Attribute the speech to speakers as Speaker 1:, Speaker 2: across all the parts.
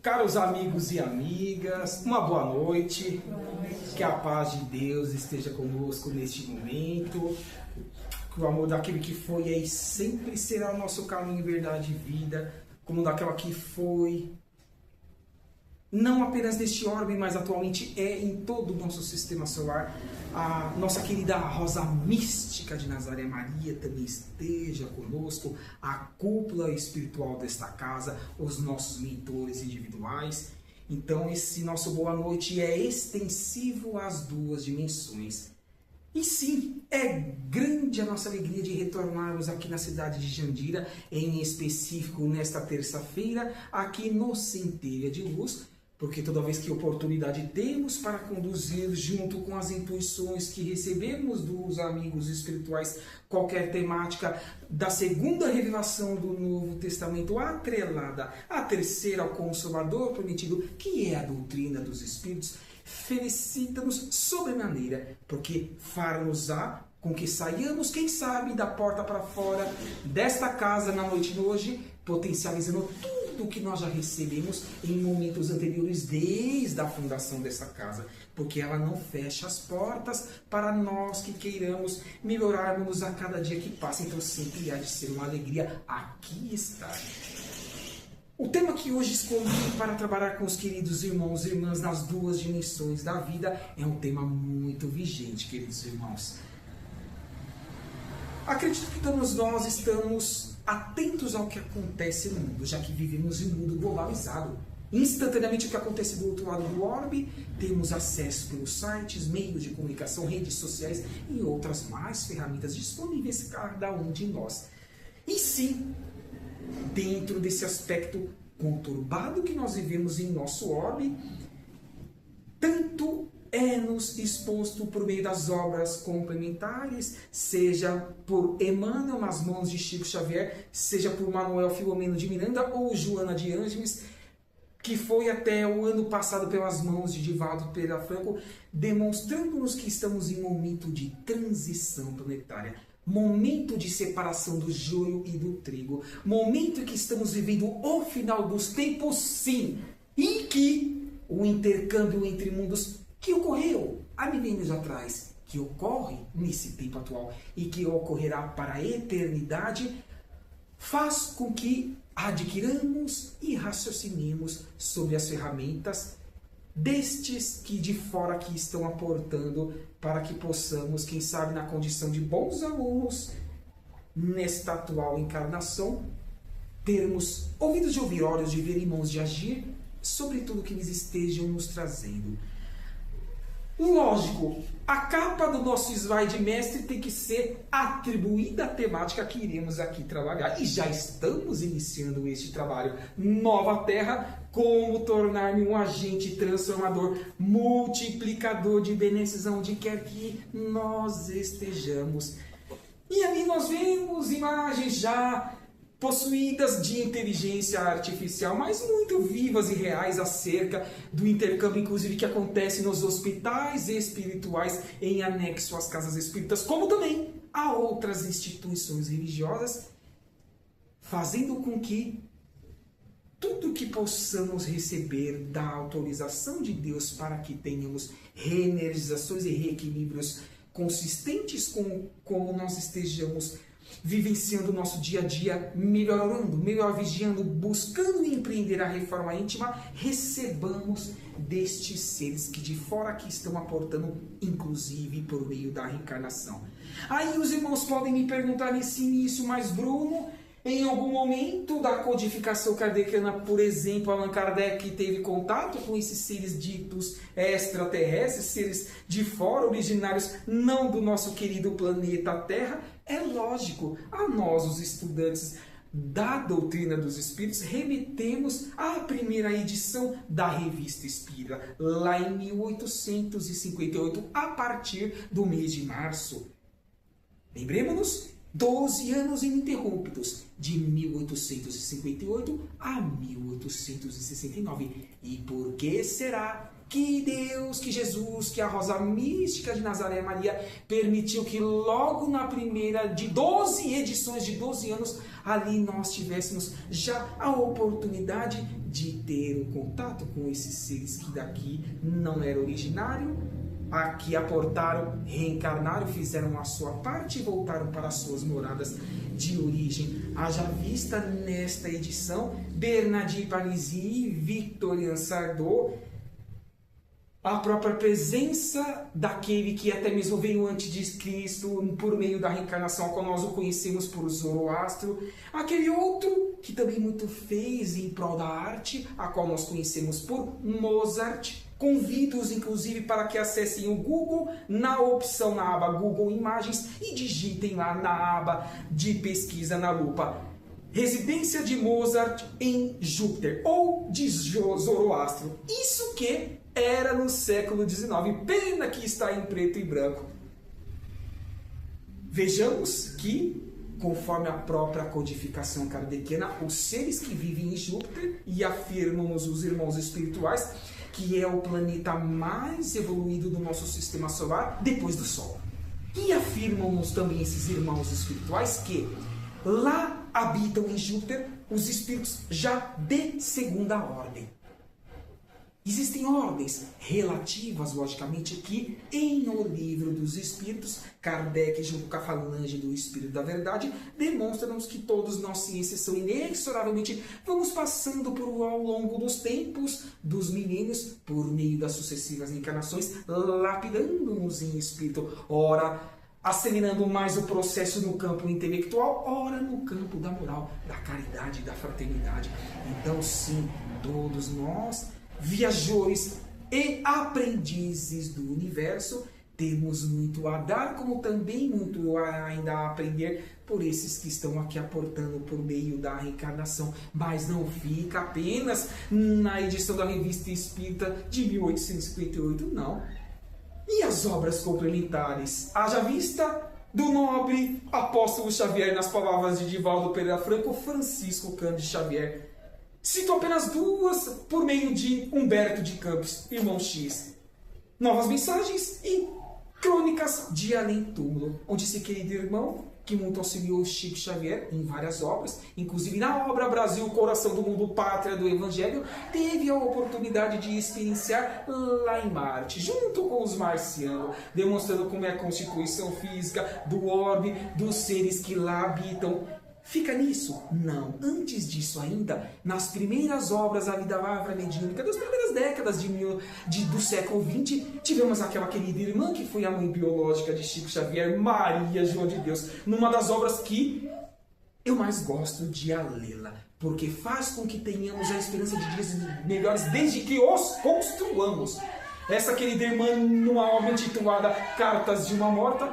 Speaker 1: Caros amigos e amigas, uma boa noite. Que a paz de Deus esteja conosco neste momento. Que o amor daquele que foi e sempre será o nosso caminho, verdade e vida, como daquela que foi, não apenas neste orbe, mas atualmente é em todo o nosso sistema solar. A nossa querida Rosa Mística de Nazaré Maria também esteja conosco, a cúpula espiritual desta casa, os nossos mentores individuais. Então esse nosso boa noite é extensivo às duas dimensões. E sim, é grande a nossa alegria de retornarmos aqui na cidade de Jandira, em específico nesta terça-feira, aqui no Centelha de Luz, porque toda vez que oportunidade temos para conduzir junto com as intuições que recebemos dos amigos espirituais qualquer temática da segunda revelação do Novo Testamento atrelada à terceira ao Consolador prometido, que é a doutrina dos Espíritos, felicita-nos sobremaneira, porque far-nos-á com que saiamos, quem sabe, da porta para fora desta casa na noite de hoje, potencializando tudo que nós já recebemos em momentos anteriores, desde a fundação dessa casa, porque ela não fecha as portas para nós que queiramos melhorarmos a cada dia que passa. Então sempre há de ser uma alegria aqui estar. O tema que hoje escolhi para trabalhar com os queridos irmãos e irmãs nas duas dimensões da vida é um tema muito vigente, queridos irmãos. Acredito que todos nós estamos atentos ao que acontece no mundo, já que vivemos em um mundo globalizado. Instantaneamente o que acontece do outro lado do orbe, temos acesso pelos sites, meios de comunicação, redes sociais e outras mais ferramentas disponíveis a cada um de nós. E sim, dentro desse aspecto conturbado que nós vivemos em nosso orbe, tanto é-nos exposto por meio das obras complementares, seja por Emmanuel nas mãos de Chico Xavier, seja por Manuel Filomeno de Miranda ou Joana de Ângeles, que foi até o ano passado pelas mãos de Divaldo Pereira Franco, demonstrando-nos que estamos em momento de transição planetária, momento de separação do joio e do trigo, momento em que estamos vivendo o final dos tempos, sim, em que o intercâmbio entre mundos que ocorreu há milênios atrás, que ocorre nesse tempo atual e que ocorrerá para a eternidade, faz com que adquiramos e raciocinemos sobre as ferramentas destes que de fora aqui estão aportando para que possamos, quem sabe, na condição de bons alunos, nesta atual encarnação, termos ouvidos de ouvir, olhos de ver e mãos de agir sobre tudo que eles estejam nos trazendo. Lógico, a capa do nosso slide mestre tem que ser atribuída à temática que iremos aqui trabalhar. E já estamos iniciando este trabalho. Nova Terra, como tornar-me um agente transformador, multiplicador de benesses onde quer que nós estejamos. E ali nós vemos imagens já possuídas de inteligência artificial, mas muito vivas e reais acerca do intercâmbio, inclusive, que acontece nos hospitais espirituais em anexo às casas espíritas, como também a outras instituições religiosas, fazendo com que tudo que possamos receber da autorização de Deus para que tenhamos reenergizações e reequilíbrios consistentes com como nós estejamos vivenciando o nosso dia a dia, melhorando, melhor vigiando, buscando empreender a reforma íntima, recebamos destes seres que de fora aqui estão aportando, inclusive por meio da reencarnação. Aí os irmãos podem me perguntar nesse início, mas Bruno, em algum momento da codificação kardeciana, por exemplo, Allan Kardec teve contato com esses seres ditos extraterrestres, seres de fora, originários não do nosso querido planeta Terra? É lógico, a nós, os estudantes da doutrina dos Espíritos, remetemos à primeira edição da Revista Espírita, lá em 1858, a partir do mês de março. Lembremos-nos, 12 anos ininterruptos, de 1858 a 1869. E por que será que Deus, que Jesus, que a Rosa Mística de Nazaré Maria permitiu que logo na primeira de 12 edições de 12 anos, ali nós tivéssemos já a oportunidade de ter um contato com esses seres que daqui não era originário, aqui aportaram, reencarnaram, fizeram a sua parte e voltaram para as suas moradas de origem. Haja vista nesta edição Bernardine Palissy, Victorien Sardou, a própria presença daquele que até mesmo veio antes de Cristo por meio da reencarnação, a qual nós o conhecemos por Zoroastro, aquele outro que também muito fez em prol da arte, a qual nós conhecemos por Mozart. Convido-os, inclusive, para que acessem o Google, na opção, na aba Google Imagens, e digitem lá na aba de pesquisa na lupa Residência de Mozart em Júpiter, ou de Zoroastro. Isso que era no século XIX, pena que está em preto e branco. Vejamos que, conforme a própria codificação kardeciana, os seres que vivem em Júpiter, e afirmam-nos os irmãos espirituais, que é o planeta mais evoluído do nosso sistema solar depois do Sol. E afirmam-nos também esses irmãos espirituais que lá habitam em Júpiter os espíritos já de segunda ordem. Existem ordens relativas, logicamente, que em O Livro dos Espíritos, Kardec, junto com a falange do Espírito da Verdade, demonstram-nos que todos nós, sem exceção, inexoravelmente, vamos passando ao longo dos tempos, dos milênios, por meio das sucessivas encarnações, lapidando-nos em espírito, ora acelerando mais o processo no campo intelectual, ora no campo da moral, da caridade e da fraternidade. Então, sim, todos nós, viajores e aprendizes do universo, temos muito a dar, como também muito ainda a aprender por esses que estão aqui aportando por meio da reencarnação. Mas não fica apenas na edição da Revista Espírita de 1858, não. E as obras complementares? Haja vista do nobre apóstolo Xavier, nas palavras de Divaldo Pereira Franco, Francisco Cândido Xavier. Cito apenas duas por meio de Humberto de Campos, irmão X. Novas Mensagens e Crônicas de Além Túmulo, onde esse querido irmão, que muito auxiliou Chico Xavier em várias obras, inclusive na obra Brasil, Coração do Mundo, Pátria do Evangelho, teve a oportunidade de experienciar lá em Marte, junto com os marcianos, demonstrando como é a constituição física do orbe, dos seres que lá habitam. Fica nisso? Não. Antes disso ainda, nas primeiras obras da vida lavra mediúnica, das primeiras décadas do século XX, tivemos aquela querida irmã que foi a mãe biológica de Chico Xavier, Maria João de Deus, numa das obras que eu mais gosto de lê-la, porque faz com que tenhamos a esperança de dias melhores desde que os construamos. Essa querida irmã, numa obra intitulada Cartas de uma Morta,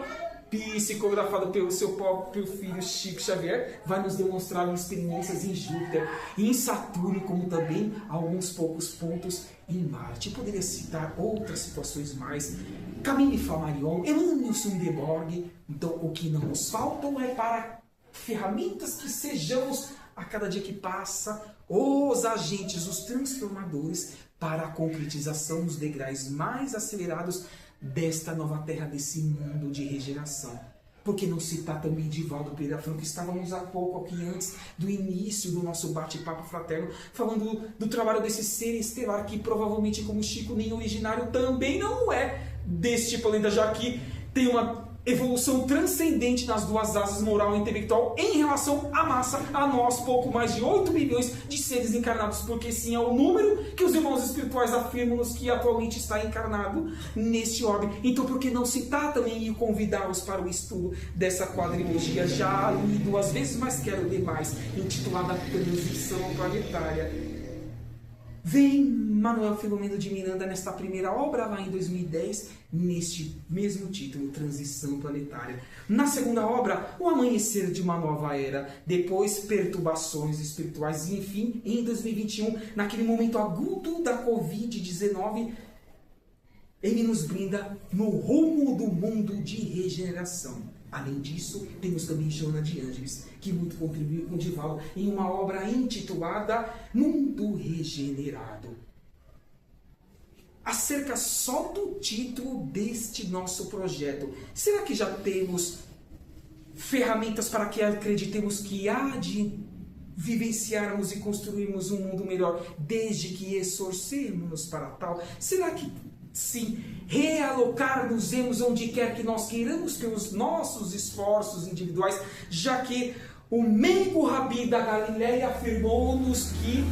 Speaker 1: psicografado pelo seu próprio filho Chico Xavier, vai nos demonstrar experiências em Júpiter, em Saturno, como também alguns poucos pontos em Marte. Eu poderia citar outras situações mais, Camille Flammarion, Emmanuel Swedenborg. Então, o que não nos faltam é para ferramentas que sejamos, a cada dia que passa, os agentes, os transformadores para a concretização dos degraus mais acelerados desta nova terra, desse mundo de regeneração. Por que não citar também Divaldo Pereira Franco, que estávamos há pouco aqui antes do início do nosso bate-papo fraterno, falando do trabalho desse ser estelar que provavelmente, como Chico, nem originário também não é deste planeta, já que tem uma evolução transcendente nas duas asas, moral e intelectual, em relação à massa, a nós, pouco mais de 8 bilhões de seres encarnados, porque sim é o número que os irmãos espirituais afirmam-nos que atualmente está encarnado neste orbe. Então, por que não citar também e convidá-los para o estudo dessa quadrilogia, já li 2 vezes, mas quero ler mais, intitulada Transição Planetária. Vem Manuel Filomeno de Miranda nesta primeira obra, lá em 2010, neste mesmo título, Transição Planetária. Na segunda obra, O Amanhecer de uma Nova Era, depois Perturbações Espirituais, e enfim, em 2021, naquele momento agudo da Covid-19, ele nos brinda no rumo do mundo de regeneração. Além disso, temos também Joana de Ângeles, que muito contribuiu com Divaldo em uma obra intitulada Mundo Regenerado. Acerca só do título deste nosso projeto, será que já temos ferramentas para que acreditemos que há de vivenciarmos e construirmos um mundo melhor, desde que esforcemos para tal? Será que sim, realocar-nos onde quer que nós queiramos pelos nossos esforços individuais, já que o meigo Rabi da Galileia afirmou-nos que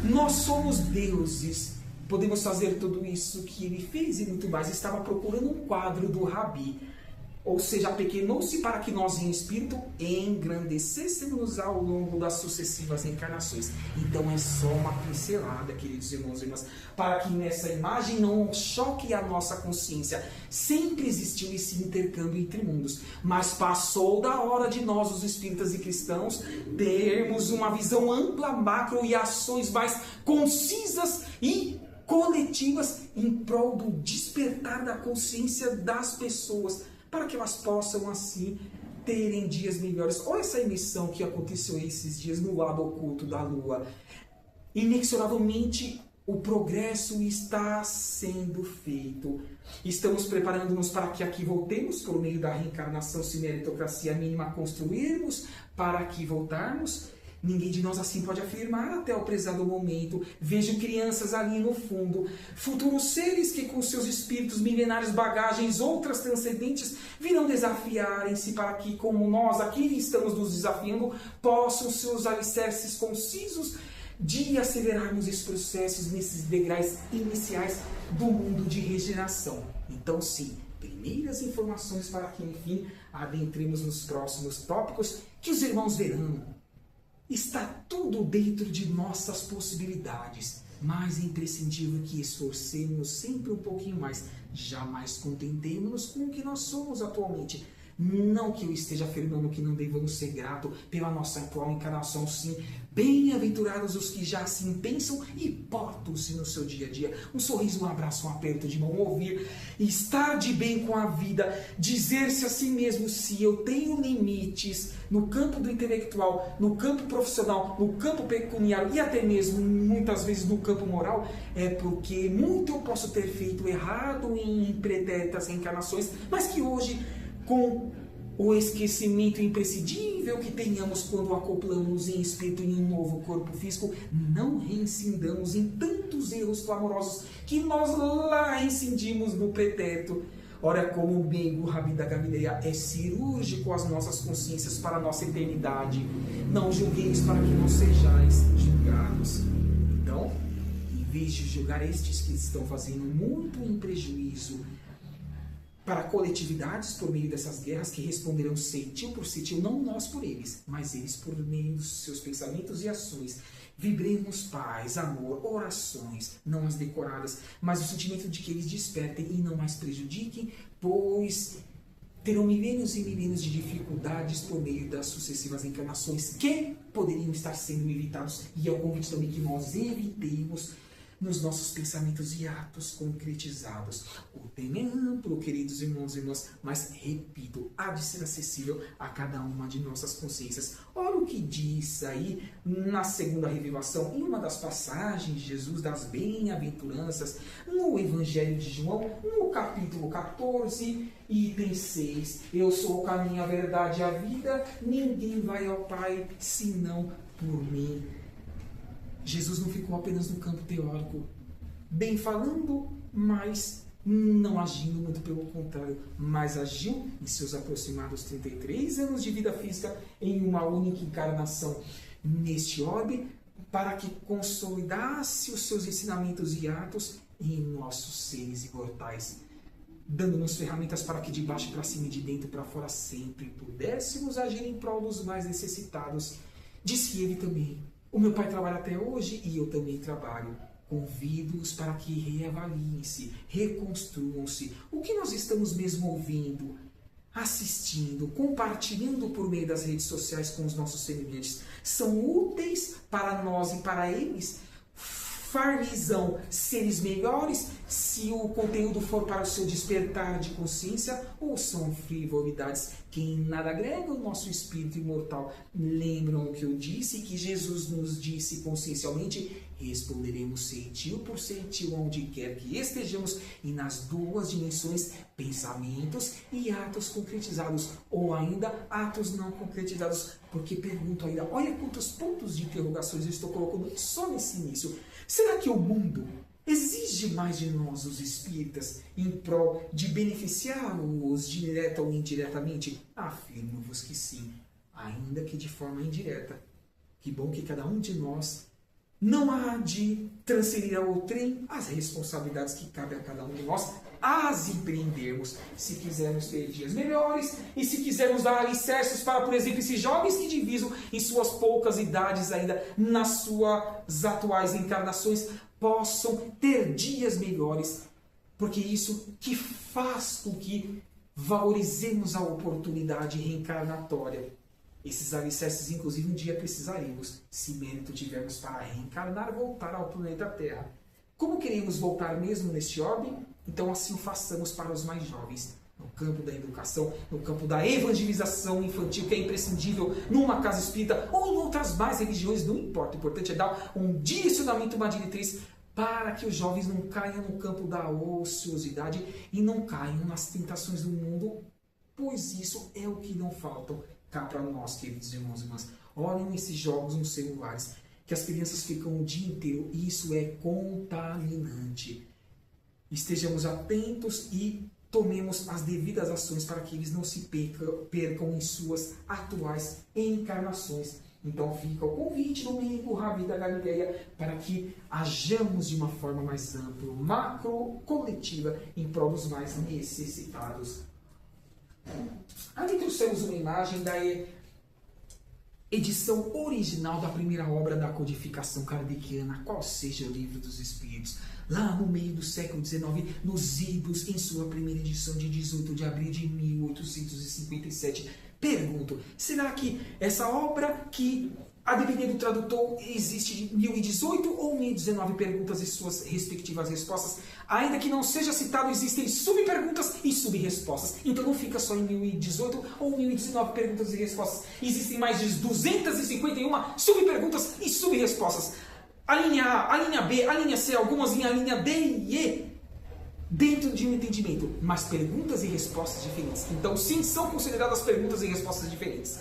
Speaker 1: nós somos deuses. Podemos fazer tudo isso que ele fez e muito mais. Estava procurando um quadro do Rabi. Ou seja, apequenou-se para que nós em espírito engrandecêssemos ao longo das sucessivas encarnações. Então é só uma pincelada, queridos irmãos e irmãs, para que nessa imagem não choque a nossa consciência. Sempre existiu esse intercâmbio entre mundos, mas passou da hora de nós, os espíritas e cristãos, termos uma visão ampla, macro e ações mais concisas e coletivas em prol do despertar da consciência das pessoas, para que elas possam, assim, terem dias melhores. Olha essa emissão que aconteceu esses dias no lado oculto da Lua. Inexoravelmente, o progresso está sendo feito. Estamos preparando-nos para que aqui voltemos, por meio da reencarnação, se meritocracia mínima construirmos, para aqui voltarmos. Ninguém de nós assim pode afirmar até o prezado momento. Vejo crianças ali no fundo, futuros seres que com seus espíritos milenares, bagagens, outras transcendentes, virão desafiarem-se para que, como nós aqui estamos nos desafiando, possam seus alicerces concisos de acelerarmos esses processos nesses degraus iniciais do mundo de regeneração. Então, sim, primeiras informações para que, enfim, adentremos nos próximos tópicos que os irmãos verão. Está tudo dentro de nossas possibilidades, mas é imprescindível que esforcemos sempre um pouquinho mais. Jamais contentemos-nos com o que nós somos atualmente. Não que eu esteja afirmando que não devamos ser gratos pela nossa atual encarnação, sim. Bem-aventurados os que já assim pensam e portam-se no seu dia a dia. Um sorriso, um abraço, um aperto de mão, ouvir, estar de bem com a vida, dizer-se a si mesmo: se eu tenho limites no campo do intelectual, no campo profissional, no campo pecuniário e até mesmo, muitas vezes, no campo moral, é porque muito eu posso ter feito errado em pretéritas reencarnações, mas que hoje, com o esquecimento imprescindível que tenhamos quando acoplamos em espírito em um novo corpo físico, não reincindamos em tantos erros clamorosos que nós lá incindimos no pretérito. Ora, como o meigo Rabi da Galileia é cirúrgico às nossas consciências para a nossa eternidade, não julgueis para que não sejais julgados. Então, em vez de julgar estes que estão fazendo muito em prejuízo para coletividades por meio dessas guerras que responderão ceitil por ceitil, não nós por eles, mas eles por meio dos seus pensamentos e ações. Vibremos paz, amor, orações, não as decoradas, mas o sentimento de que eles despertem e não mais prejudiquem, pois terão milênios e milênios de dificuldades por meio das sucessivas encarnações que poderiam estar sendo evitados, e é o convite também que nós evitemos nos nossos pensamentos e atos concretizados. O tema é amplo, queridos irmãos e irmãs, mas, repito, há de ser acessível a cada uma de nossas consciências. Olha o que diz aí na segunda revelação, em uma das passagens de Jesus das bem-aventuranças, no Evangelho de João, no capítulo 14, item 6. Eu sou o caminho, a verdade e a vida, ninguém vai ao Pai senão por mim. Jesus não ficou apenas no campo teórico, bem falando, mas não agindo, muito pelo contrário, mas agiu em seus aproximados 33 anos de vida física em uma única encarnação neste orbe, para que consolidasse os seus ensinamentos e atos em nossos seres imortais, dando-nos ferramentas para que de baixo para cima e de dentro para fora sempre pudéssemos agir em prol dos mais necessitados. Disse ele também: o meu Pai trabalha até hoje e eu também trabalho. Convido-os para que reavaliem-se, reconstruam-se. O que nós estamos mesmo ouvindo, assistindo, compartilhando por meio das redes sociais com os nossos semelhantes são úteis para nós e para eles? Far-lhes-ão seres melhores se o conteúdo for para o seu despertar de consciência, ou são frivolidades que em nada agregam o nosso espírito imortal? Lembram o que eu disse, que Jesus nos disse consciencialmente: responderemos centil por centil onde quer que estejamos e nas duas dimensões, pensamentos e atos concretizados, ou ainda atos não concretizados, porque pergunto ainda, olha quantos pontos de interrogações eu estou colocando só nesse início. Será que o mundo exige mais de nós, os espíritas, em prol de beneficiá-los direta ou indiretamente? Afirmo-vos que sim, ainda que de forma indireta. Que bom que cada um de nós não há de transferir ao outrem as responsabilidades que cabem a cada um de nós, as empreendermos, se quisermos ter dias melhores e se quisermos dar alicerces para, por exemplo, esses jovens que divisam em suas poucas idades ainda, nas suas atuais encarnações, possam ter dias melhores, porque isso que faz com que valorizemos a oportunidade reencarnatória. Esses alicerces, inclusive, um dia precisaremos, se mérito tivermos para reencarnar, voltar ao planeta Terra. Como queremos voltar mesmo neste orbe? Então assim o façamos para os mais jovens, no campo da educação, no campo da evangelização infantil, que é imprescindível numa casa espírita ou em outras mais religiões, não importa. O importante é dar um direcionamento, uma diretriz, para que os jovens não caiam no campo da ociosidade e não caiam nas tentações do mundo, pois isso é o que não falta cá para nós, queridos irmãos e irmãs. Olhem esses jogos nos celulares, que as crianças ficam o dia inteiro, e isso é contaminante. Estejamos atentos e tomemos as devidas ações para que eles não se percam em suas atuais encarnações. Então fica o convite do Médico Rabi da Galileia para que hajamos de uma forma mais ampla, macro, coletiva, em prol dos mais necessitados. Aqui trouxemos uma imagem da edição original da primeira obra da codificação kardeciana, qual seja o Livro dos Espíritos, lá no meio do século XIX, nos idos, em sua primeira edição de 18 de abril de 1857. Pergunto, será que essa obra, que a depender do tradutor existe de 1018 ou 1019 perguntas e suas respectivas respostas? Ainda que não seja citado, existem subperguntas e subrespostas. Então não fica só em 1018 ou 1019 perguntas e respostas. Existem mais de 251 subperguntas e subrespostas. A linha A, a linha B, a linha C, algumas em a linha D e E, dentro de um entendimento, mas perguntas e respostas diferentes. Então sim, são consideradas perguntas e respostas diferentes.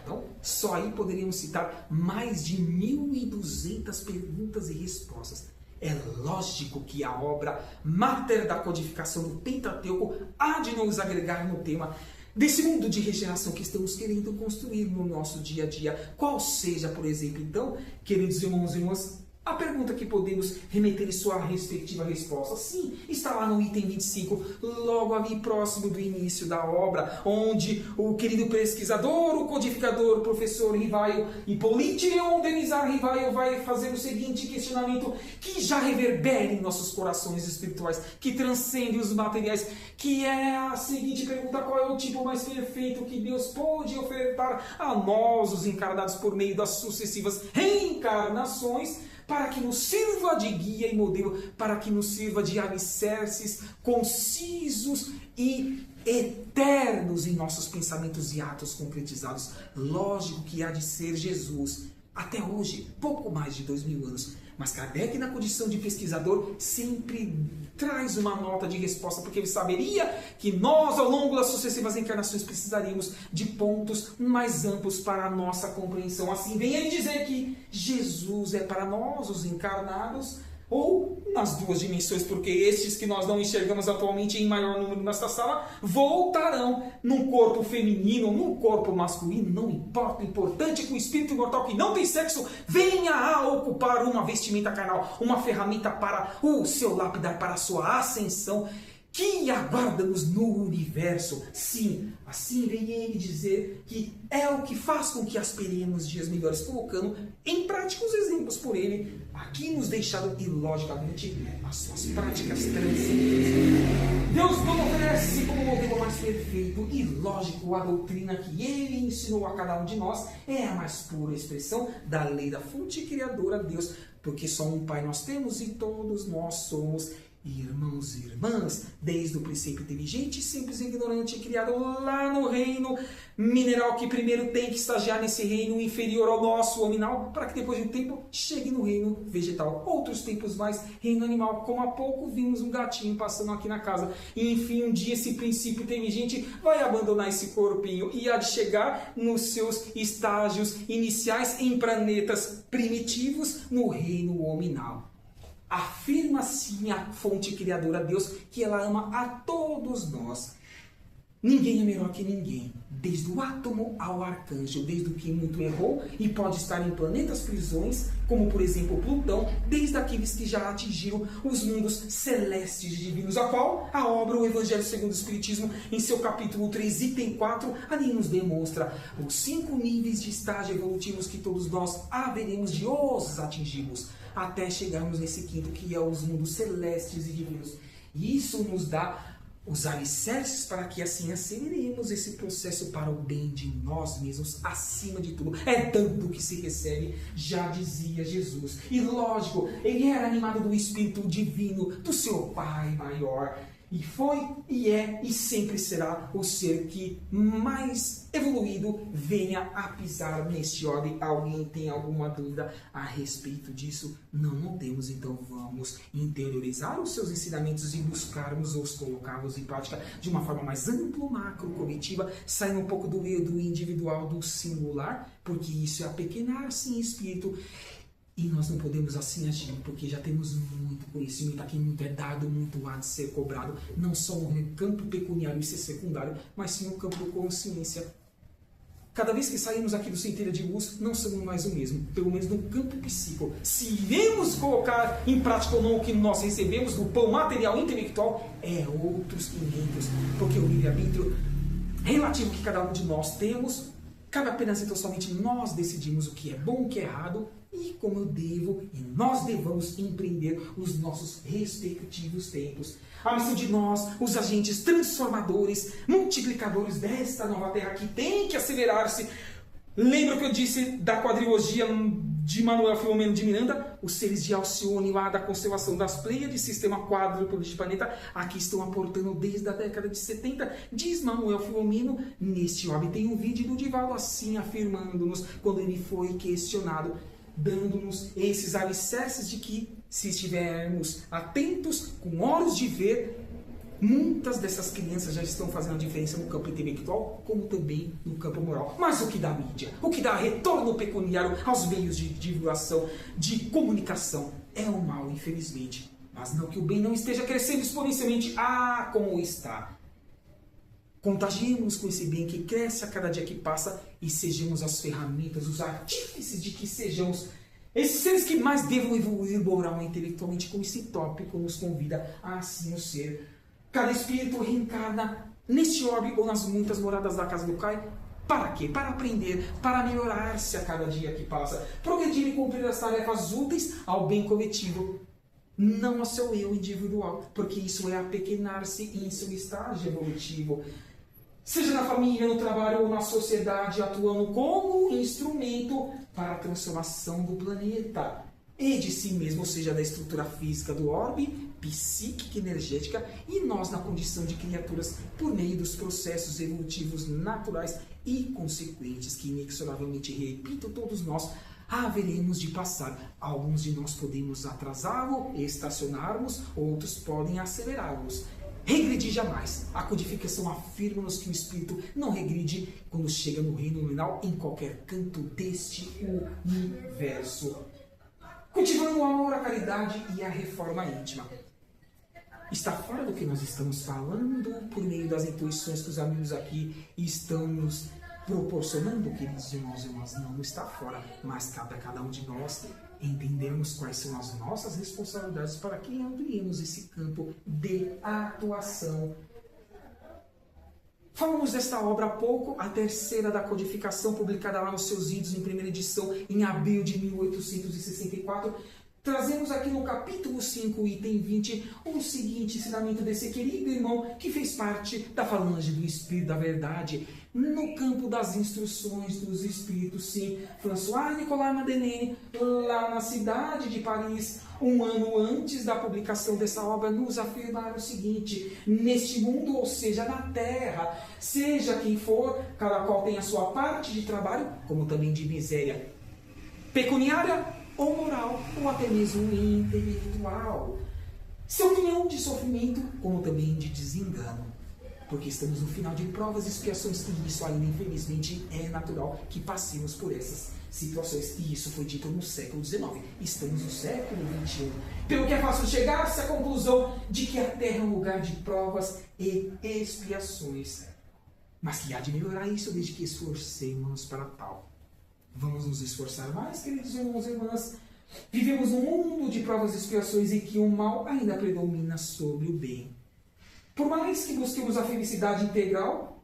Speaker 1: Então, só aí poderíamos citar mais de 1.200 perguntas e respostas. É lógico que a obra máter da codificação do Pentateuco há de nos agregar no tema desse mundo de regeneração que estamos querendo construir no nosso dia a dia. Qual seja, por exemplo, então, queridos irmãos e irmãs, a pergunta que podemos remeter em sua respectiva resposta? Sim, está lá no item 25, logo ali próximo do início da obra, onde o querido pesquisador, o codificador, o professor Rivaio Hippolyte Leon Denizar Rivaio vai fazer o seguinte questionamento, que já reverbera em nossos corações espirituais, que transcende os materiais, que é a seguinte pergunta: qual é o tipo mais perfeito que Deus pode ofertar a nós, os encarnados, por meio das sucessivas reencarnações, para que nos sirva de guia e modelo, para que nos sirva de alicerces concisos e eternos em nossos pensamentos e atos concretizados? Lógico que há de ser Jesus. Até hoje, pouco mais de 2000 anos. Mas Kardec, na condição de pesquisador, sempre traz uma nota de resposta, porque ele saberia que nós, ao longo das sucessivas encarnações, precisaríamos de pontos mais amplos para a nossa compreensão. Assim, vem ele dizer que Jesus é para nós, os encarnados, ou nas duas dimensões, porque estes que nós não enxergamos atualmente em maior número nesta sala, voltarão num corpo feminino, num corpo masculino, não importa. O importante é que o espírito imortal que não tem sexo venha a ocupar uma vestimenta carnal, uma ferramenta para o seu lapidar, para a sua ascensão, que aguarda-nos no universo. Sim, assim vem ele dizer que é o que faz com que aspiremos dias melhores, colocando em prática os exemplos por ele aqui nos deixado, e logicamente as suas práticas transcendentes. Deus nos oferece como modelo mais perfeito e lógico a doutrina que ele ensinou a cada um de nós é a mais pura expressão da lei da fonte criadora, Deus, porque só um Pai nós temos e todos nós somos Irmãos e irmãs, desde o princípio inteligente, simples e ignorante, criado lá no reino mineral, que primeiro tem que estagiar nesse reino inferior ao nosso, o nominal, para que depois de um tempo chegue no reino vegetal. Outros tempos mais, reino animal, como há pouco vimos um gatinho passando aqui na casa. E enfim, um dia esse princípio inteligente vai abandonar esse corpinho e há de chegar nos seus estágios iniciais em planetas primitivos no reino hominal. Afirma sim a fonte criadora, Deus, que ela ama a todos nós. Ninguém é melhor que ninguém, desde o átomo ao arcanjo, desde o que muito errou e pode estar em planetas prisões, como por exemplo Plutão, desde aqueles que já atingiram os mundos celestes e divinos, a qual a obra O Evangelho segundo o Espiritismo, em seu capítulo 3, item 4, ali nos demonstra os 5 níveis de estágio evolutivos que todos nós haveremos de os atingirmos, até chegarmos nesse quinto, que é os mundos celestes e divinos. E isso nos dá os alicerces para que assim aceleremos esse processo para o bem de nós mesmos, acima de tudo. É dando que se recebe, já dizia Jesus. E lógico, ele era animado do Espírito Divino, do seu Pai maior. E foi, e é, e sempre será o ser que mais evoluído venha a pisar neste orbe. Alguém tem alguma dúvida a respeito disso? Não temos, então vamos interiorizar os seus ensinamentos e buscarmos os colocá-los em prática de uma forma mais ampla, macro, coletiva, saindo um pouco do eu, do individual, do singular, porque isso é apequenar-se em espírito. E nós não podemos assim agir, porque já temos muito conhecimento aqui, muito é dado, muito há de ser cobrado, não só no campo pecuniário, isso é secundário, mas sim no campo de consciência. Cada vez que saímos aqui do centelha de luz, não somos mais o mesmo, pelo menos no campo psíquico. Se iremos colocar em prática ou não o que nós recebemos do pão material intelectual, é outros 500, porque o livre-arbítrio relativo que cada um de nós temos, cabe apenas então somente nós decidimos o que é bom, o que é errado, e como eu devo e nós devamos empreender os nossos respectivos tempos. A missão de nós, os agentes transformadores, multiplicadores desta nova terra que tem que acelerar-se. Lembra que eu disse da quadrilogia de Manuel Filomeno de Miranda? Os seres de Alcione lá da constelação das Pleiades, sistema quádruplo de planeta, aqui estão aportando desde a década de 70, diz Manuel Filomeno. Neste orbe tem um vídeo do Divaldo assim afirmando-nos, quando ele foi questionado, dando-nos esses alicerces de que, se estivermos atentos, com olhos de ver, muitas dessas crianças já estão fazendo a diferença no campo intelectual, como também no campo moral. Mas o que dá mídia, o que dá retorno pecuniário aos meios de divulgação, de comunicação, é o mal, infelizmente. Mas não que o bem não esteja crescendo exponencialmente, como está. Contagiemos com esse bem que cresce a cada dia que passa e sejamos as ferramentas, os artífices de que sejamos esses seres que mais devam evoluir moral e intelectualmente, como esse tópico nos convida a assim o ser. Cada espírito reencarna neste orbe ou nas muitas moradas da casa do Kai. Para quê? Para aprender, para melhorar-se a cada dia que passa, progredir e cumprir as tarefas úteis ao bem coletivo, não ao seu eu individual, porque isso é apequenar-se em seu estágio evolutivo. Seja na família, no trabalho ou na sociedade, atuando como instrumento para a transformação do planeta e de si mesmo, ou seja, da estrutura física do orbe, psíquica e energética, e nós na condição de criaturas por meio dos processos evolutivos naturais e consequentes que inexoravelmente, repito, todos nós haveremos de passar. Alguns de nós podemos atrasá-lo, estacionarmos, outros podem acelerá-los. Regredir jamais. A codificação afirma-nos que o espírito não regride quando chega no reino nominal em qualquer canto deste universo. Cultivando o amor, a caridade e a reforma íntima. Está fora do que nós estamos falando por meio das intuições que os amigos aqui estão nos proporcionando, queridos irmãos e irmãs. Não está fora, mas cabe a cada um de nós entendermos quais são as nossas responsabilidades para que ampliemos esse campo de atuação. Falamos desta obra há pouco, a terceira da codificação, publicada lá nos seus vídeos em primeira edição, em abril de 1864. trazemos aqui no capítulo 5, item 20, o seguinte ensinamento desse querido irmão que fez parte da falange do Espírito da Verdade, no campo das instruções dos Espíritos. Sim, François Nicolas Madeleine, lá na cidade de Paris, um ano antes da publicação dessa obra, nos afirmaram o seguinte: neste mundo, ou seja, na Terra, seja quem for, cada qual tem a sua parte de trabalho, como também de miséria pecuniária, ou moral, ou até mesmo intelectual. Seu quinhão de sofrimento, como também de desengano. Porque estamos no final de provas e expiações, e isso ainda, infelizmente, é natural que passemos por essas situações. E isso foi dito no século XIX. Estamos no século XXI. Pelo que é fácil chegar-se à conclusão de que a Terra é um lugar de provas e expiações. Mas que há de melhorar isso desde que esforcemos para tal. Vamos nos esforçar mais, queridos irmãos e irmãs. Vivemos num mundo de provas e expiações em que o mal ainda predomina sobre o bem. Por mais que busquemos a felicidade integral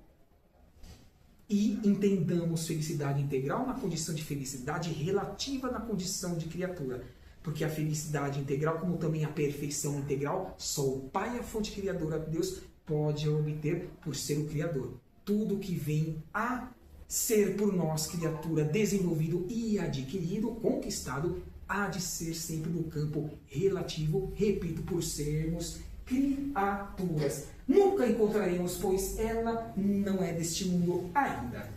Speaker 1: e entendamos felicidade integral na condição de felicidade relativa na condição de criatura. Porque a felicidade integral, como também a perfeição integral, só o Pai, a fonte criadora de Deus, pode obter por ser o Criador. Tudo que vem a ser por nós, criatura, desenvolvido e adquirido, conquistado, há de ser sempre no campo relativo, repito, por sermos criaturas. Nunca encontraremos, pois ela não é deste mundo ainda.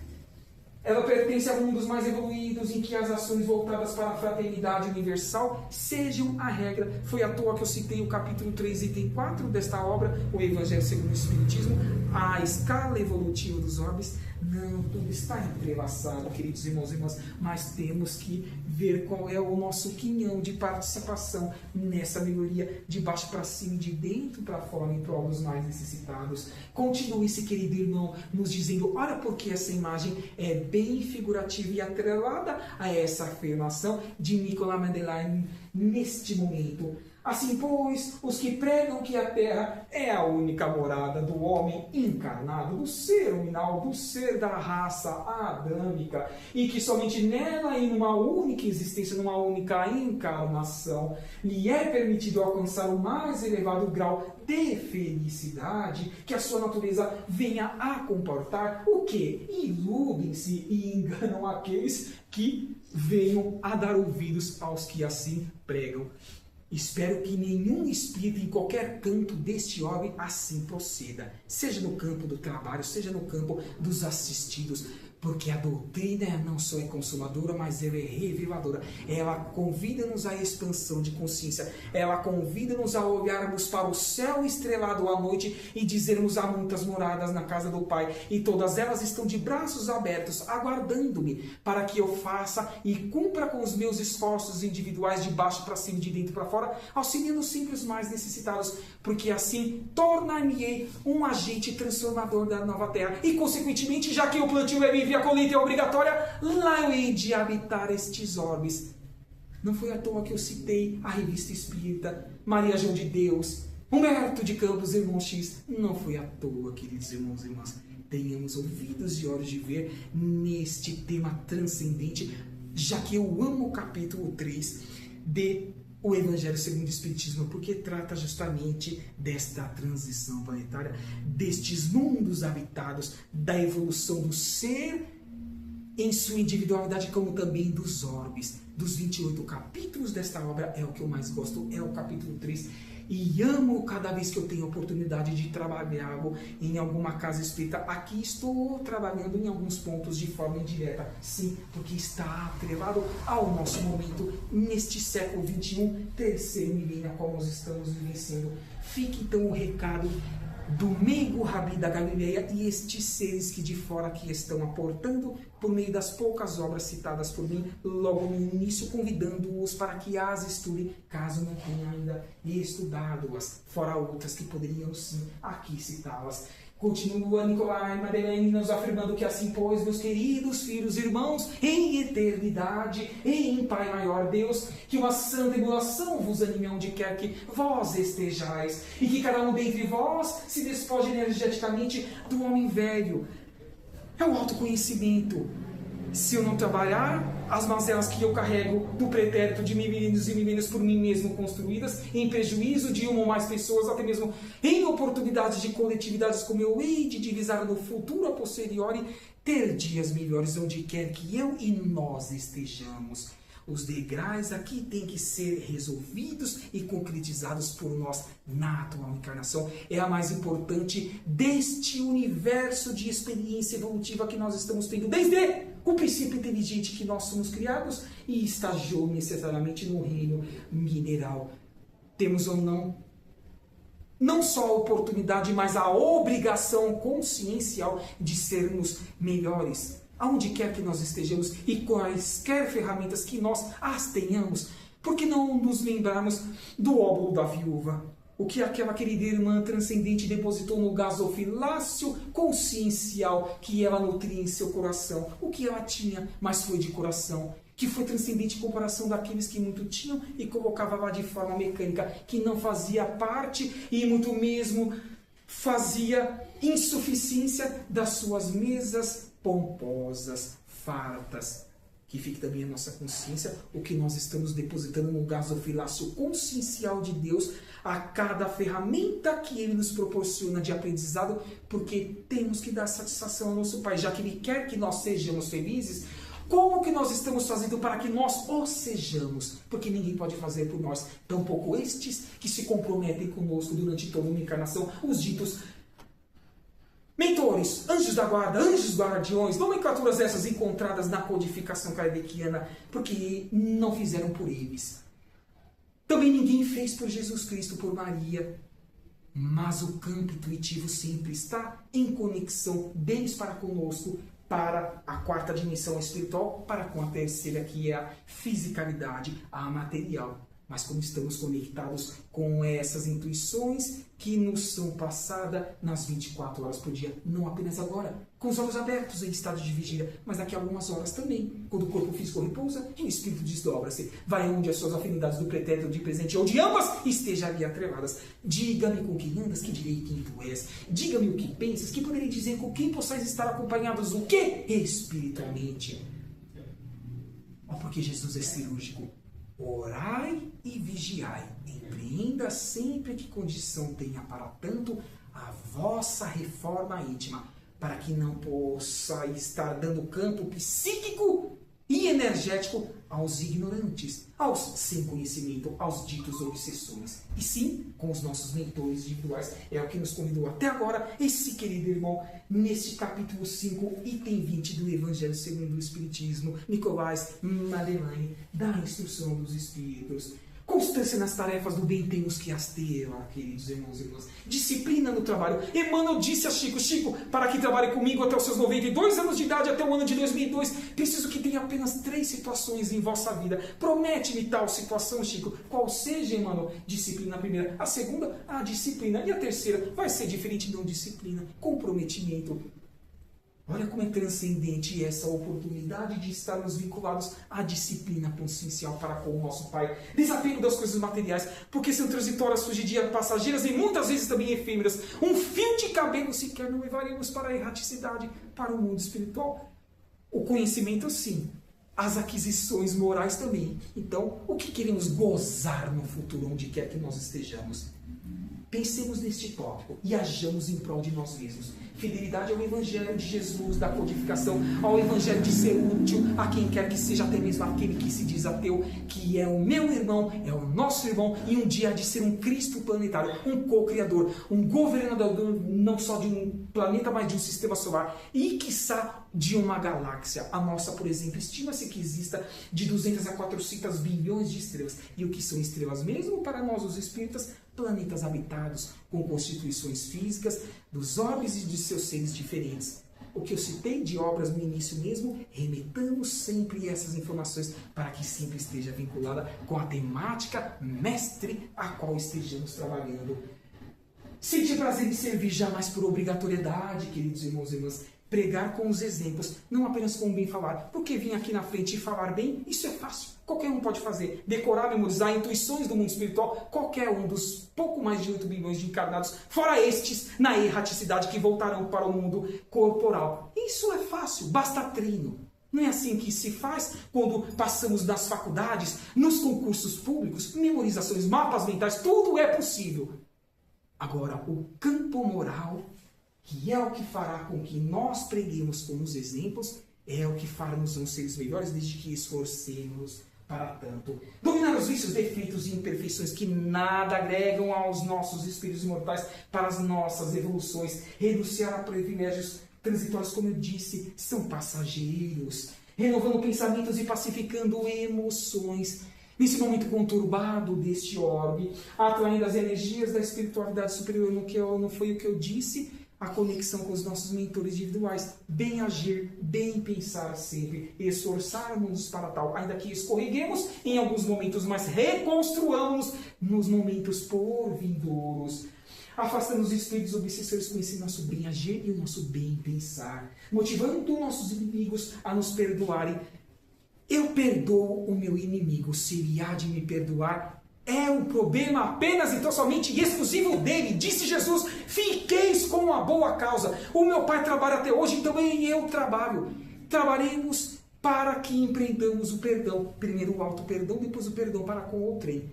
Speaker 1: Ela pertence a mundos mais evoluídos em que as ações voltadas para a fraternidade universal sejam a regra. Foi à toa que eu citei o capítulo 3, item 4 desta obra, o Evangelho segundo o Espiritismo, a escala evolutiva dos orbes. Não, tudo está entrelaçado, queridos irmãos e irmãs, mas temos que ver qual é o nosso quinhão de participação nessa melhoria, de baixo para cima e de dentro para fora, em prol dos mais necessitados. Continue esse querido irmão nos dizendo: olha, porque essa imagem é bem figurativa e atrelada a essa afirmação de Nicolas Madeleine neste momento. Assim, pois, os que pregam que a Terra é a única morada do homem encarnado, do ser nominal, do ser da raça adâmica, e que somente nela, em uma única existência, numa única encarnação, lhe é permitido alcançar o mais elevado grau de felicidade que a sua natureza venha a comportar, o que? Iludem-se e enganam aqueles que venham a dar ouvidos aos que assim pregam. Espero que nenhum espírito em qualquer canto deste orbe assim proceda, seja no campo do trabalho, seja no campo dos assistidos, porque a doutrina não só é consumadora, mas ela é reveladora. Ela convida-nos à expansão de consciência, ela convida-nos a olharmos para o céu estrelado à noite e dizermos: há muitas moradas na casa do Pai, e todas elas estão de braços abertos, aguardando-me, para que eu faça e cumpra com os meus esforços individuais de baixo para cima e de dentro para fora, auxiliando sempre os mais necessitados, porque assim tornar-me-ei um agente transformador da nova terra, e consequentemente, já que o plantio é livre e a colheita é obrigatória, lá eu hei de habitar estes orbes. Não foi à toa que eu citei a Revista Espírita, Maria João de Deus, Humberto de Campos, Irmão X. Não foi à toa, queridos irmãos e irmãs. Tenhamos ouvidos e olhos de ver neste tema transcendente, já que eu amo o capítulo 3 de o Evangelho segundo o Espiritismo, porque trata justamente desta transição planetária, destes mundos habitados, da evolução do ser em sua individualidade, como também dos orbes. Dos 28 capítulos desta obra, é o que eu mais gosto, é o capítulo 3. E amo cada vez que eu tenho a oportunidade de trabalhar em alguma casa espírita. Aqui estou trabalhando em alguns pontos de forma indireta. Sim, porque está atrelado ao nosso momento neste século XXI, terceiro milênio, a qual nós estamos vivenciando. Fique então o recado do meigo Rabi da Galileia e estes seres que de fora aqui estão aportando por meio das poucas obras citadas por mim logo no início, convidando-os para que as estudem, caso não tenham ainda estudado-as, fora outras que poderiam sim aqui citá-las. Continua Nicolas Madeleine nos afirmando que assim, pois, meus queridos filhos e irmãos, em eternidade, em Pai Maior Deus, que uma santa emulação vos anime onde quer que vós estejais, e que cada um dentre vós se despoje energeticamente do homem velho. É o autoconhecimento. Se eu não trabalhar, as mazelas que eu carrego do pretérito de meninos e meninas por mim mesmo construídas, em prejuízo de uma ou mais pessoas, até mesmo em oportunidades de coletividades como eu hei de divisar no futuro a posteriori, ter dias melhores onde quer que eu e nós estejamos. Os degraus aqui têm que ser resolvidos e concretizados por nós na atual encarnação. É a mais importante deste universo de experiência evolutiva que nós estamos tendo desde o princípio inteligente que nós somos criados e estagiou necessariamente no reino mineral. Temos ou não só a oportunidade, mas a obrigação consciencial de sermos melhores, aonde quer que nós estejamos e quaisquer ferramentas que nós as tenhamos. Por que não nos lembrarmos do óbolo da viúva? O que aquela querida irmã transcendente depositou no gasofilácio consciencial que ela nutria em seu coração. O que ela tinha, mas foi de coração, que foi transcendente em comparação daqueles que muito tinham e colocava lá de forma mecânica, que não fazia parte e muito mesmo fazia insuficiência das suas mesas pomposas, fartas. Que fique também a nossa consciência o que nós estamos depositando no gasofilácio consciencial de Deus a cada ferramenta que Ele nos proporciona de aprendizado, porque temos que dar satisfação ao nosso Pai, já que Ele quer que nós sejamos felizes. Como que nós estamos fazendo para que nós o sejamos? Porque ninguém pode fazer por nós, tampouco estes que se comprometem conosco durante toda uma encarnação, os ditos mentores, anjos da guarda, anjos guardiões, nomenclaturas essas encontradas na codificação kardeciana, porque não fizeram por eles. Também ninguém fez por Jesus Cristo, por Maria, mas o campo intuitivo sempre está em conexão deles para conosco, para a quarta dimensão espiritual, para com a terceira, que é a fisicalidade, a material. Mas como estamos conectados com essas intuições que nos são passadas nas 24 horas por dia, não apenas agora, com os olhos abertos em estado de vigília, mas daqui a algumas horas também, quando o corpo físico repousa e o espírito desdobra-se, vai onde as suas afinidades do pretérito de presente ou de ambas estejam ali atrevadas. Diga-me com quem andas, que direi quem tu és. Diga-me o que pensas, que poderei dizer com quem possais estar acompanhados, o que? Espiritualmente. Porque Jesus é cirúrgico. Orai e vigiai, empreenda sempre que condição tenha para tanto a vossa reforma íntima, para que não possa estar dando campo psíquico e energético aos ignorantes, aos sem conhecimento, aos ditos obsessores. E sim, com os nossos mentores individuais, é o que nos convidou até agora esse querido irmão, neste capítulo 5, item 20 do Evangelho segundo o Espiritismo, Nicolás Madeleine, da Instrução dos Espíritos. Constância nas tarefas do bem temos que as ter, queridos irmãos e irmãs. Disciplina no trabalho. Emmanuel disse a Chico, para que trabalhe comigo até os seus 92 anos de idade, até o ano de 2002, preciso que tenha apenas 3 situações em vossa vida. Promete-me tal situação, Chico. Qual seja, Emmanuel? Disciplina a primeira. A segunda, a disciplina. E a terceira vai ser diferente, não disciplina. Comprometimento. Olha como é transcendente essa oportunidade de estarmos vinculados à disciplina consciencial para com o nosso Pai. Desapego das coisas materiais, porque são transitórias, fugidias, passageiras e muitas vezes também efêmeras. Um fio de cabelo sequer não levaremos para a erraticidade, para o mundo espiritual. O conhecimento, sim. As aquisições morais também. Então, o que queremos gozar no futuro, onde quer que nós estejamos? Pensemos neste tópico e hajamos em prol de nós mesmos. Fidelidade ao Evangelho de Jesus, da codificação, ao Evangelho de ser útil a quem quer que seja, até mesmo aquele que se diz ateu, que é o meu irmão, é o nosso irmão, e um dia há de ser um Cristo planetário, um co-criador, um governador não só de um planeta, mas de um sistema solar, e quiçá de uma galáxia. A nossa, por exemplo, estima-se que exista de 200 a 400 bilhões de estrelas. E o que são estrelas mesmo para nós, os espíritas? Planetas habitados, com constituições físicas dos orbes e de seus seres diferentes. O que eu citei de obras no início mesmo, remetamos sempre essas informações para que sempre esteja vinculada com a temática mestre a qual estejamos trabalhando. Sentir prazer em servir jamais por obrigatoriedade, queridos irmãos e irmãs. Pregar com os exemplos, não apenas com o bem falar. Porque vir aqui na frente e falar bem, isso é fácil. Qualquer um pode fazer. Decorar, memorizar intuições do mundo espiritual, qualquer um dos pouco mais de 8 bilhões de encarnados, fora estes, na erraticidade, que voltarão para o mundo corporal. Isso é fácil, basta treino. Não é assim que se faz quando passamos nas faculdades, nos concursos públicos, memorizações, mapas mentais, tudo é possível. Agora, o campo moral, que é o que fará com que nós preguemos com os exemplos, é o que fará-nos seres melhores, desde que esforcemos para tanto. Dominar os vícios, defeitos e imperfeições que nada agregam aos nossos espíritos imortais para as nossas evoluções. Renunciar a privilégios transitórios, como eu disse, são passageiros. Renovando pensamentos e pacificando emoções. Nesse momento conturbado deste orbe, atraindo as energias da espiritualidade superior, não foi o que eu disse, a conexão com os nossos mentores individuais. Bem agir, bem pensar sempre, esforçarmos para tal, ainda que escorreguemos em alguns momentos, mas reconstruamos nos momentos por vindouros. Afastando os espíritos obsessores com esse nosso bem agir e o nosso bem pensar, motivando nossos inimigos a nos perdoarem. Eu perdoo o meu inimigo, se ele há de me perdoar, é um problema apenas e tão somente e exclusivo dele. Disse Jesus: fiqueis com a boa causa. O meu Pai trabalha até hoje, também eu trabalho. Trabalhemos para que empreendamos o perdão. Primeiro o auto-perdão, depois o perdão para com outrem.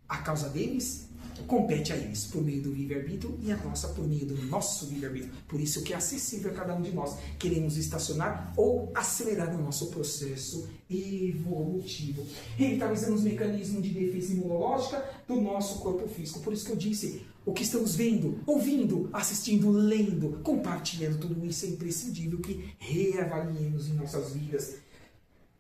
Speaker 1: A causa deles compete a eles, por meio do livre-arbítrio, e a nossa por meio do nosso livre-arbítrio. Por isso que é acessível a cada um de nós. Queremos estacionar ou acelerar o nosso processo evolutivo, revitalizando os mecanismos de defesa imunológica do nosso corpo físico. Por isso que eu disse, o que estamos vendo, ouvindo, assistindo, lendo, compartilhando, tudo isso é imprescindível que reavaliemos em nossas vidas.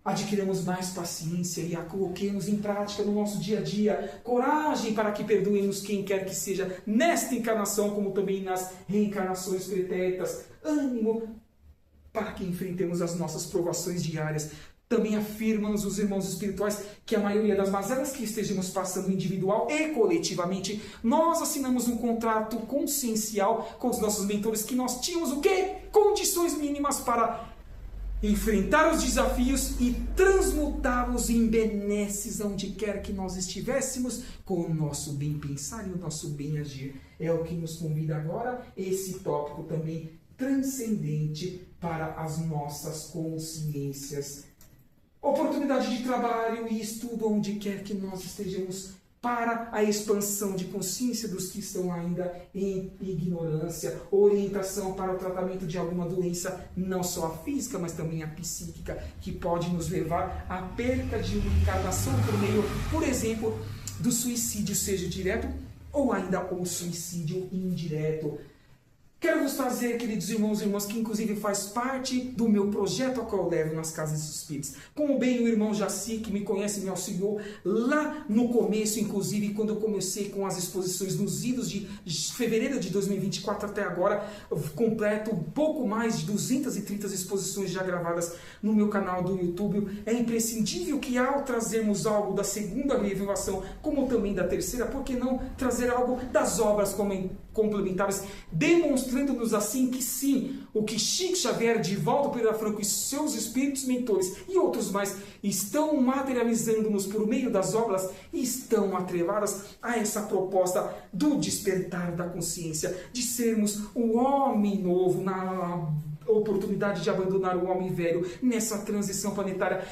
Speaker 1: Adquiramos mais paciência e a coloquemos em prática no nosso dia a dia. Coragem para que perdoemos quem quer que seja nesta encarnação, como também nas reencarnações pretéritas. Ânimo para que enfrentemos as nossas provações diárias. Também afirmam-nos os irmãos espirituais que a maioria das mazelas que estejamos passando individual e coletivamente, nós assinamos um contrato consciencial com os nossos mentores que nós tínhamos o quê? Condições mínimas para enfrentar os desafios e transmutá-los em benesses onde quer que nós estivéssemos, com o nosso bem pensar e o nosso bem agir. É o que nos convida agora esse tópico também transcendente para as nossas consciências. Oportunidade de trabalho e estudo onde quer que nós estejamos, para a expansão de consciência dos que estão ainda em ignorância, orientação para o tratamento de alguma doença, não só a física, mas também a psíquica, que pode nos levar à perca de uma encarnação por meio, por exemplo, do suicídio, seja direto ou ainda o suicídio indireto. Quero vos trazer, queridos irmãos e irmãs, que inclusive faz parte do meu projeto ao qual eu levo nas casas espíritas. Como bem o irmão Jaci, que me conhece, me auxiliou lá no começo, inclusive quando eu comecei com as exposições nos idos de fevereiro de 2024 até agora, completo pouco mais de 230 exposições já gravadas no meu canal do YouTube. É imprescindível que ao trazermos algo da segunda revelação, como também da terceira, por que não trazer algo das obras complementares, demonstrando-nos assim que sim, o que Chico Xavier, Divaldo Pereira Franco e seus espíritos mentores e outros mais estão materializando-nos por meio das obras, estão atreladas a essa proposta do despertar da consciência, de sermos o homem novo na oportunidade de abandonar o homem velho nessa transição planetária.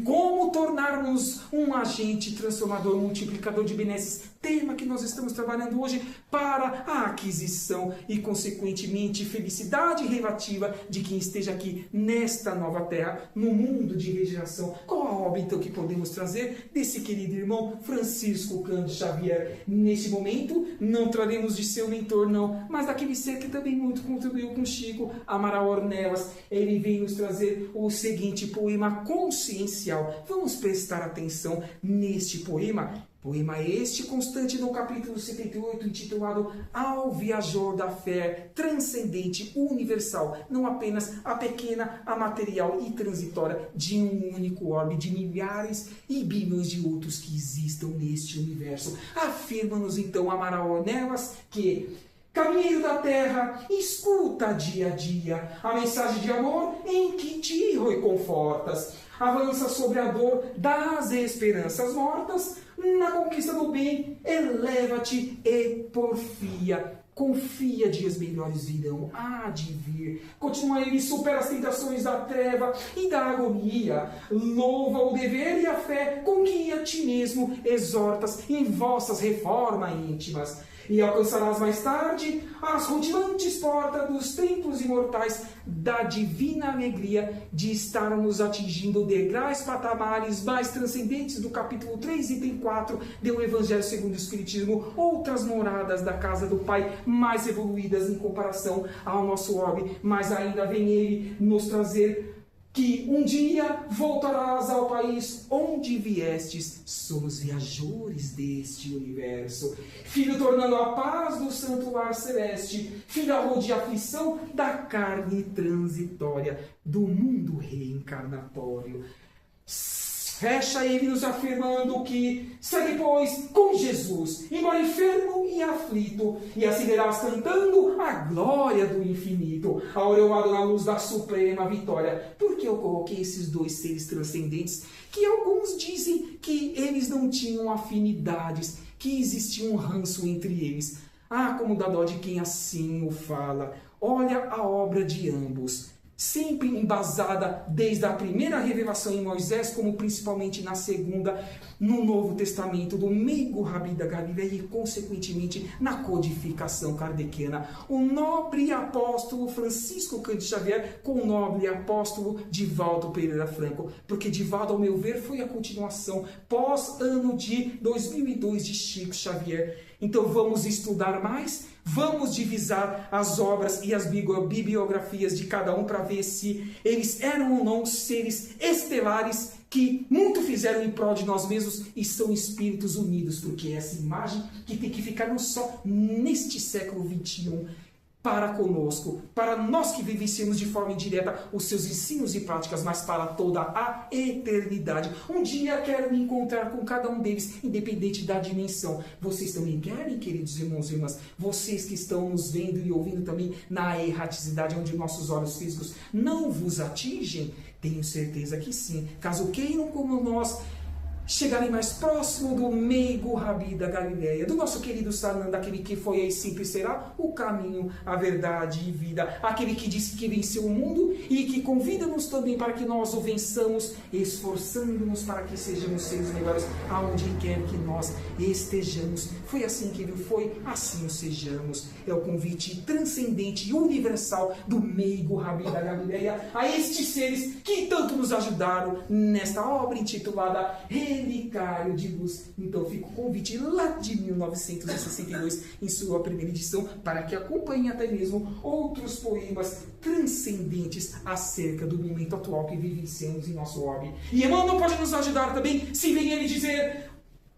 Speaker 1: Como tornarmos um agente transformador, multiplicador de benesses, tema que nós estamos trabalhando hoje para a aquisição e, consequentemente, felicidade relativa de quem esteja aqui nesta nova terra, no mundo de regeneração. Qual a obra, então, que podemos trazer desse querido irmão Francisco Cândido Xavier? Neste momento, não traremos de seu mentor, não, mas daquele ser que também muito contribuiu com Chico, Amaral Ornelas. Ele vem nos trazer o seguinte poema consciencial. Vamos prestar atenção neste poema. Poema este constante no capítulo 78, intitulado Ao Viajor da Fé, transcendente, universal, não apenas a pequena, a material e transitória de um único orbe, de milhares e bilhões de outros que existam neste universo. Afirma-nos então Amaral Ornelas que: caminheiro da terra, escuta dia a dia a mensagem de amor em que te reconfortas. avança sobre a dor das esperanças mortas, na conquista do bem, eleva-te e porfia. Confia, dias melhores virão, há de vir. Continua ele, supera as tentações da treva e da agonia. Louva o dever e a fé com que a ti mesmo exortas em vossas reformas íntimas. E alcançarás mais tarde as rutilantes portas dos templos imortais da divina alegria de estarmos atingindo degraus patamares mais transcendentes do capítulo 3, item 4 do Evangelho segundo o Espiritismo, outras moradas da casa do Pai mais evoluídas em comparação ao nosso orbe, mas ainda vem ele nos trazer que um dia voltarás ao país onde viestes, somos viajores deste universo. Filho, tornando a paz do santo lar celeste, filho de aflição da carne transitória, do mundo reencarnatório. Fecha ele nos afirmando que segue, pois, com Jesus, embora enfermo e aflito, e assim irás cantando a glória do infinito, aureolado na luz da suprema vitória. Por que eu coloquei esses dois seres transcendentes, que alguns dizem que eles não tinham afinidades, que existia um ranço entre eles? Ah, como dá dó de quem assim o fala. Olha a obra de ambos, sempre embasada desde a primeira revelação em Moisés, como principalmente na segunda, no Novo Testamento, do meigo Rabi da Galileia e, consequentemente, na codificação kardeciana. O nobre apóstolo Francisco Cândido Xavier com o nobre apóstolo Divaldo Pereira Franco, porque Divaldo, ao meu ver, foi a continuação pós-ano de 2002 de Chico Xavier. Então vamos estudar mais, vamos divisar as obras e as bibliografias de cada um para ver se eles eram ou não seres estelares que muito fizeram em prol de nós mesmos e são espíritos unidos, porque é essa imagem que tem que ficar não só neste século XXI, para conosco, para nós que vivenciamos de forma indireta os seus ensinos e práticas, mas para toda a eternidade. Um dia quero me encontrar com cada um deles, independente da dimensão. Vocês também querem, queridos irmãos e irmãs? Vocês que estão nos vendo e ouvindo também na erraticidade, onde nossos olhos físicos não vos atingem? Tenho certeza que sim. Caso queiram, como nós, chegarem mais próximo do meigo Rabi da Galileia, do nosso querido Sananda, aquele que foi e sempre será o caminho, a verdade e vida, aquele que disse que venceu o mundo e que convida-nos também para que nós o vençamos, esforçando-nos para que sejamos seres melhores aonde quer que nós estejamos. Foi assim que ele foi, assim o sejamos. É o convite transcendente e universal do meigo Rabi da Galileia a estes seres que tanto nos ajudaram nesta obra intitulada Relicário de Luz. Então fica o convite lá de 1962, em sua primeira edição, para que acompanhe até mesmo outros poemas transcendentes acerca do momento atual que vivenciamos em nosso orbe. E Emmanuel pode nos ajudar também, se vem ele dizer: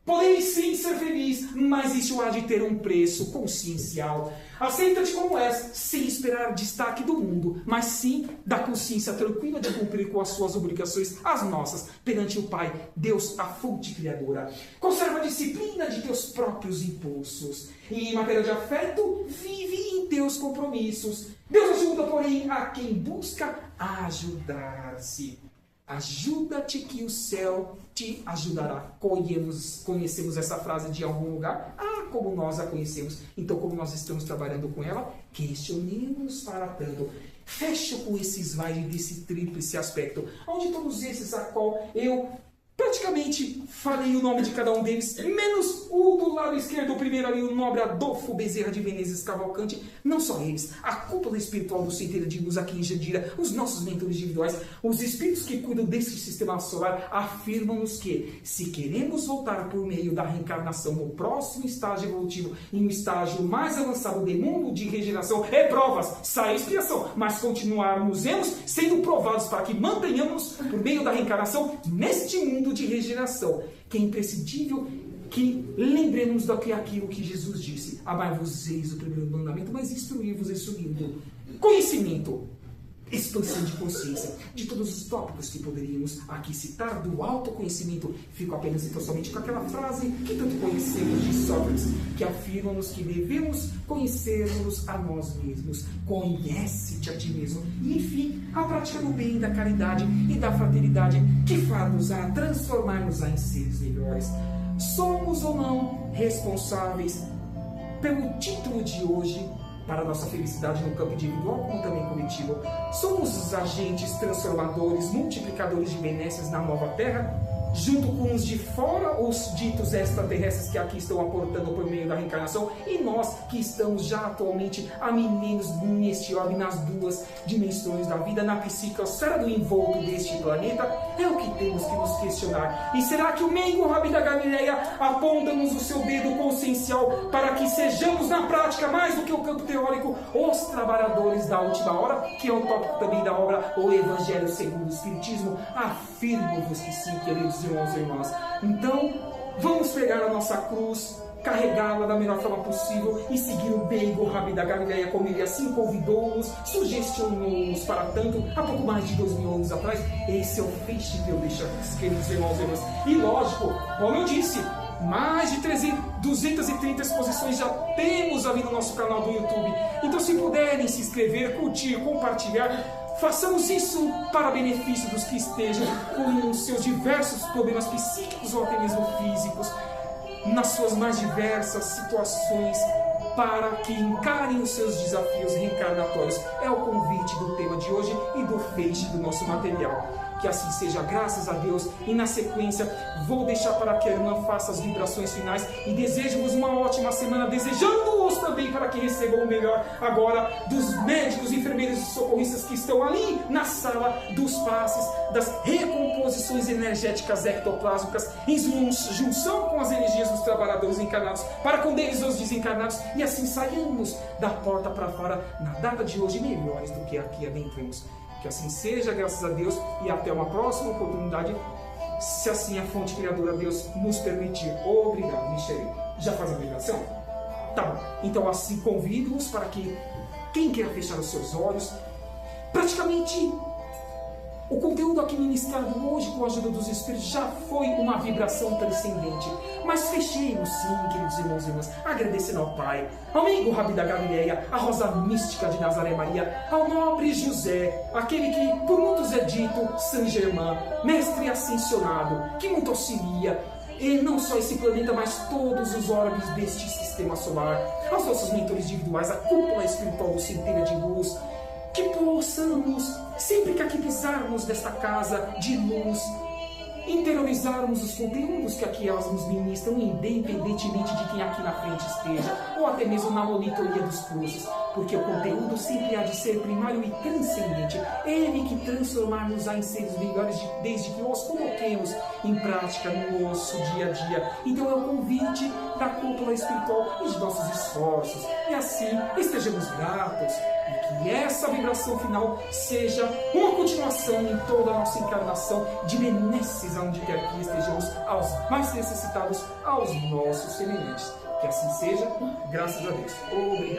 Speaker 1: podeis sim ser feliz, mas isso há de ter um preço consciencial. Aceita-te como és, sem esperar destaque do mundo, mas sim da consciência tranquila de cumprir com as suas obrigações, as nossas, perante o Pai, Deus, a fonte criadora. Conserva a disciplina de teus próprios impulsos. E em matéria de afeto, vive em teus compromissos. Deus ajuda, porém, a quem busca ajudar-se. Ajuda-te que o céu te ajudará. Conhecemos essa frase de algum lugar? Ah, como nós a conhecemos. Então, como nós estamos trabalhando com ela, questionemos para tanto. Fecho com esse slide desse tríplice aspecto, onde todos esses a qual eu praticamente falei o nome de cada um deles, menos o do lado esquerdo, o primeiro ali, o nobre Adolfo Bezerra de Menezes Cavalcante. Não só eles, a cúpula espiritual do Centeira de Luz aqui em Jandira, os nossos mentores individuais, os espíritos que cuidam desse sistema solar, afirmam-nos que, se queremos voltar por meio da reencarnação no próximo estágio evolutivo, em um estágio mais avançado de mundo de regeneração, é provas, sai expiação, mas continuarmos sendo provados para que mantenhamos, por meio da reencarnação, neste mundo de regeneração, que é imprescindível que lembremos daquilo que Jesus disse: amai-vos-eis o primeiro mandamento, mas instruí-vos em segundo. Conhecimento. expansão de consciência. De todos os tópicos que poderíamos aqui citar do autoconhecimento, fico apenas e tão somente com aquela frase que tanto conhecemos de Sócrates, que afirma-nos que devemos conhecer-nos a nós mesmos. Conhece-te a ti mesmo. E, enfim, a prática do bem, da caridade e da fraternidade que faz-nos a transformar-nos em seres melhores. Somos ou não responsáveis pelo título de hoje para a nossa felicidade no campo individual como também coletivo? Somos os agentes transformadores, multiplicadores de benesses na nova terra, junto com os de fora, os ditos extraterrestres que aqui estão aportando por meio da reencarnação, e nós que estamos já atualmente há milênios neste orbe, nas duas dimensões da vida, na psicosfera do envolto deste planeta, é o que temos que nos questionar. E será que o Meigo Rabi da Galileia aponta-nos o seu dedo consciencial para que sejamos na prática, mais do que o campo teórico, os trabalhadores da última hora, que é o tópico também da obra O Evangelho segundo o Espiritismo? Afirmo-vos que sim, queridos irmãos e irmãs. Então, vamos pegar a nossa cruz, carregá-la da melhor forma possível e seguir o Meigo Rabi da Galileia, como ele assim convidou-nos, sugestionou-nos para tanto, há pouco mais de 2000 anos atrás. Esse é o feixe que eu deixo, queridos irmãos e irmãs. E lógico, como eu disse, mais de 230 exposições já temos ali no nosso canal do YouTube. Então, se puderem se inscrever, curtir, compartilhar, façamos isso para benefício dos que estejam com seus diversos problemas psíquicos ou até mesmo físicos, nas suas mais diversas situações, para que encarem os seus desafios reencarnatórios. É o convite do tema de hoje e do feixe do nosso material. Que assim seja, graças a Deus. E na sequência, vou deixar para que a irmã faça as vibrações finais e desejo-vos uma ótima semana, desejando-os também para que recebam o melhor agora dos médicos, enfermeiros e socorristas que estão ali na sala dos passes, das recomposições energéticas ectoplásmicas, em junção com as energias dos trabalhadores encarnados, para com deles os desencarnados, e assim saímos da porta para fora na data de hoje melhores do que aqui adentramos. Que assim seja, graças a Deus, e até uma próxima oportunidade, se assim a fonte criadora Deus nos permitir. Obrigado, Michele. Já faz a vibração? Tá bom. Então assim convido-os para que quem queira fechar os seus olhos, praticamente o conteúdo aqui ministrado hoje com a ajuda dos Espíritos já foi uma vibração transcendente. Mas fechemos sim, queridos irmãos e irmãs, agradecendo ao Pai, ao Meigo Rabi da Galileia, à Rosa Mística de Nazaré Maria, ao nobre José, aquele que por muitos é dito Saint Germain, mestre ascensionado, que muito auxilia, e não só esse planeta, mas todos os orbes deste sistema solar, aos nossos mentores individuais, a cúpula espiritual do Centelha de Luz, que possamos, sempre que aqui pisarmos desta casa de luz, interiorizarmos os conteúdos que aqui elas nos ministram, independentemente de quem aqui na frente esteja, ou até mesmo na monitoria dos cursos, porque o conteúdo sempre há de ser primário e transcendente. Ele que transformar-nos em seres melhores desde que os coloquemos em prática no nosso dia a dia. Então é o convite da cúpula espiritual e de nossos esforços. E assim estejamos gratos, e que essa vibração final seja uma continuação em toda a nossa encarnação de benesses aonde quer que estejamos, aos mais necessitados, aos nossos semelhantes. Que assim seja, graças a Deus. Obrigado.